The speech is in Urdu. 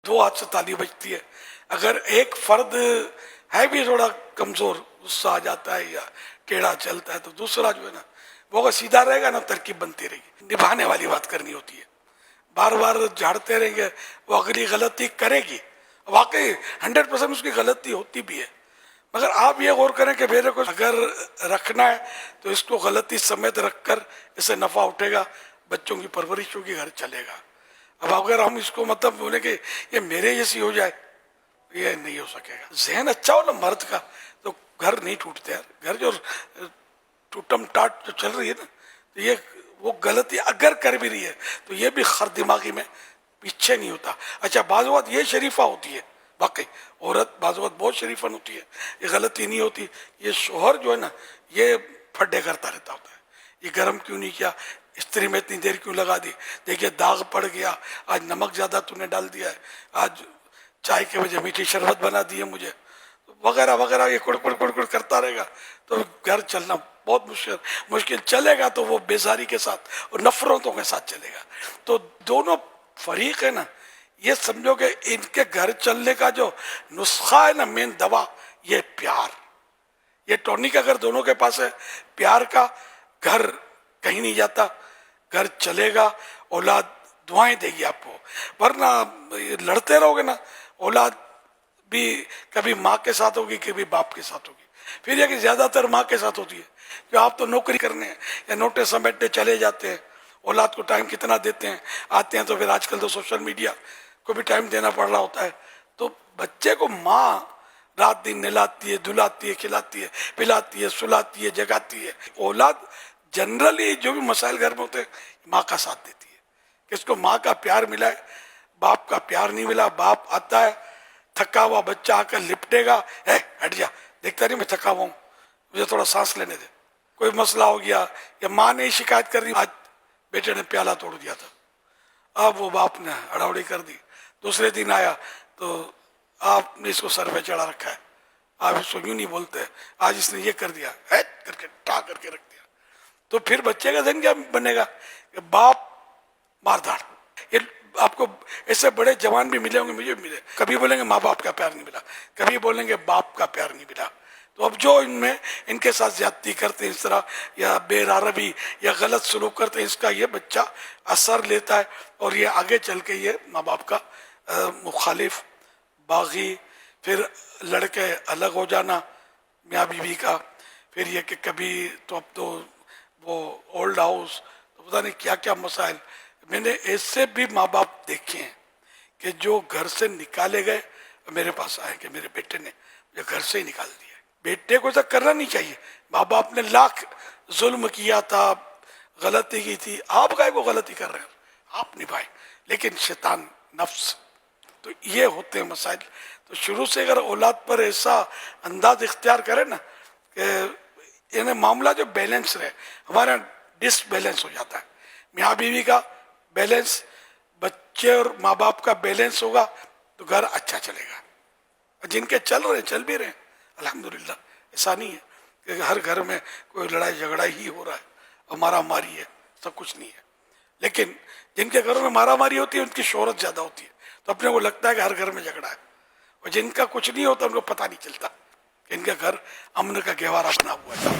دو ہاتھ سے تالی بجتی ہے. اگر ایک فرد ہے بھی تھوڑا کمزور، غصہ آ جاتا ہے یا ٹیڑھا چلتا ہے، تو دوسرا جو ہے نا وہ اگر سیدھا رہے گا نا ترکیب بنتی رہے گی. نبھانے والی بات کرنی ہوتی ہے. بار بار جھاڑتے رہیں گے وہ اگلی غلطی کرے گی. واقعی 100% اس کی غلطی ہوتی بھی ہے، مگر آپ یہ غور کریں کہ میرے کو اگر رکھنا ہے تو اس کو غلطی سمیت رکھ کر اسے نفع اٹھے گا، بچوں کی پرورش ہوگی، گھر چلے گا. اب اگر ہم اس کو مطلب بولیں کہ یہ میرے جیسی ہو جائے، یہ نہیں ہو سکے گا. ذہن اچھا ہو نا مرد کا تو گھر نہیں ٹوٹتے یار. گھر جو ٹوٹم ٹاٹ جو چل رہی ہے نا، تو یہ وہ غلطی اگر کر بھی رہی ہے تو یہ بھی خر دماغی میں پیچھے نہیں ہوتا. اچھا بعض اوقات یہ شریفہ ہوتی ہے، واقعی عورت بعض اوقات بہت شریفن ہوتی ہے، یہ غلطی نہیں ہوتی. یہ شوہر جو ہے نا یہ پھڈے کرتا رہتا ہوتا ہے، یہ گرم کیوں نہیں کیا، استری میں اتنی دیر کیوں لگا دی، دیکھیے داغ پڑ گیا، آج نمک زیادہ تو نے ڈال دیا ہے، آج چائے کے وجہ میٹھی شربت بنا دی ہے مجھے، وغیرہ وغیرہ. یہ کڑ کڑ کڑ کڑ کرتا رہے گا تو گھر چلنا بہت مشکل چلے گا. تو وہ بیزاری کے ساتھ اور نفرتوں کے ساتھ چلے گا. تو دونوں فریق ہے نا، یہ سمجھو کہ ان کے گھر چلنے کا جو نسخہ ہے نا، مین دوا یہ پیار. یہ ٹونک اگر دونوں کے پاس ہے پیار کا، گھر کہیں نہیں جاتا، گھر چلے گا. اولاد دعائیں دے گی آپ کو. ورنہ لڑتے رہو گے نا، اولاد بھی کبھی ماں کے ساتھ ہوگی کبھی باپ کے ساتھ ہوگی. پھر یہ کہ زیادہ تر ماں کے ساتھ ہوتی ہے کہ آپ تو نوکری کرنے ہیں یا نوٹیں سمیٹنے چلے جاتے ہیں. اولاد کو ٹائم کتنا دیتے ہیں، آتے ہیں تو پھر آج کل تو سوشل میڈیا کو بھی ٹائم دینا پڑ رہا ہوتا ہے. تو بچے کو ماں رات دن نہلاتی ہے، دھلاتی ہے، کھلاتی ہے، پلاتی ہے، سلاتی ہے، جگاتی ہے. اولاد جنرلی جو بھی مسائل گھر میں ہوتے ہیں ماں کا ساتھ دیتی ہے کہ اس کو ماں کا پیار ملا ہے، باپ کا پیار نہیں ملا. باپ آتا ہے تھکا ہوا، بچہ آ کر لپٹے گا، اے ہٹ جا، دیکھتا نہیں میں تھکا ہوا ہوں، مجھے تھوڑا سانس لینے دے. کوئی مسئلہ ہو گیا یا ماں نے شکایت کر دی، آج بیٹے نے پیالہ توڑ دیا تھا، اب وہ باپ نے ہڑاوڑی کر دی. دوسرے دن آیا تو آپ نے اس کو سر پہ چڑھا رکھا ہے، آپ اس کو یوں نہیں بولتے، آج اس نے یہ کر دیا، کر کے ٹا کر کے رکھ دیا. تو پھر بچے کا ذہن کیا بنے گا کہ باپ مار دھاڑ. یہ آپ کو ایسے بڑے جوان بھی ملے ہوں گے، مجھے بھی ملے، کبھی بولیں گے ماں باپ کا پیار نہیں ملا، کبھی بولیں گے باپ کا پیار نہیں ملا. تو اب جو ان کے ساتھ زیادتی کرتے ہیں اس طرح، یا بے روی یا غلط سلوک کرتے ہیں، اس کا یہ بچہ اثر لیتا ہے اور یہ آگے چل کے یہ ماں باپ کا مخالف، باغی. پھر لڑکے الگ ہو جانا میاں بیوی کا. پھر یہ کہ کبھی تو اب تو وہ اولڈ ہاؤس، تو پتہ نہیں کیا کیا مسائل. میں نے ایسے بھی ماں باپ دیکھے ہیں کہ جو گھر سے نکالے گئے، میرے پاس آئے کہ میرے بیٹے نے مجھے گھر سے ہی نکال دیا. بیٹے کو ایسا کرنا نہیں چاہیے. ماں باپ نے لاکھ ظلم کیا تھا، غلطی کی تھی، آپ کا وہ غلطی کر رہے ہیں، آپ نبھائیں، لیکن شیطان نفس. تو یہ ہوتے ہیں مسائل. تو شروع سے اگر اولاد پر ایسا انداز اختیار کرے نا کہ انہیں معاملہ جو بیلنس رہے، ہمارا ڈس بیلنس ہو جاتا ہے. میاں بیوی کا بیلنس، بچے اور ماں باپ کا بیلنس ہوگا تو گھر اچھا چلے گا. جن کے چل رہے ہیں چل بھی رہے ہیں الحمدللہ. ایسا نہیں ہے کہ ہر گھر میں کوئی لڑائی جھگڑا ہی ہو رہا ہے اور مارا ماری ہے، سب کچھ نہیں ہے. لیکن جن کے گھروں میں مارا ماری ہوتی ہے ان کی شہرت زیادہ ہوتی ہے، تو اپنے کو لگتا ہے کہ ہر گھر میں جھگڑا ہے. اور جن کا کچھ نہیں ہوتا ان کو پتہ نہیں چلتا کہ ان کا گھر امن کا گہوارہ بنا ہوا ہے.